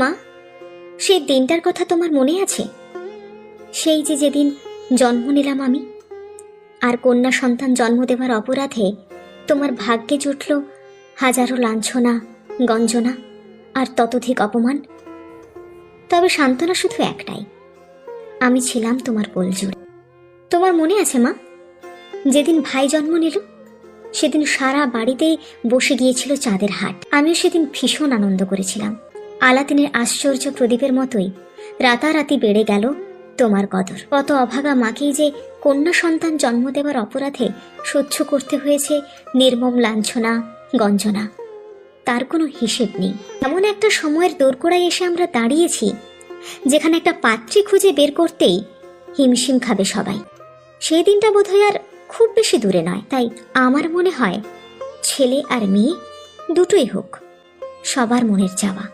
মা, সেই দিনটার কথা তোমার মনে আছে? সেই যে যেদিন জন্ম নিলাম আমি, আর কন্যা সন্তান জন্ম দেওয়ার অপরাধে তোমার ভাগ্যে জুটল হাজারো লাঞ্ছনা, গঞ্জনা আর ততোধিক অপমান। তবে সান্ত্বনা শুধু একটাই, আমি ছিলাম তোমার কোলজোড়ে। তোমার মনে আছে মা, যেদিন ভাই জন্ম নিল সেদিন সারা বাড়িতে বসে গিয়েছিল চাঁদের হাট। আমিও সেদিন ভীষণ আনন্দ করেছিলাম। আলাদিনের আশ্চর্য প্রদীপের মতোই রাতারাতি বেড়ে গেল তোমার কদর। কত অভাগা মাকেই যে কন্যা সন্তান জন্ম দেওয়ার অপরাধে সহ্য করতে হয়েছে নির্মম লাঞ্ছনা, গঞ্জনা, তার কোনো হিসেব নেই। এমন একটা সময়ের দোরগোড়ায় এসে আমরা দাঁড়িয়েছি যেখানে একটা পাত্রী খুঁজে বের করতেই হিমশিম খাবে সবাই। সেই দিনটা বোধহয় আর খুব বেশি দূরে নয়। তাই আমার মনে হয় ছেলে আর মেয়ে দুটোই হোক সবার মনের চাওয়া।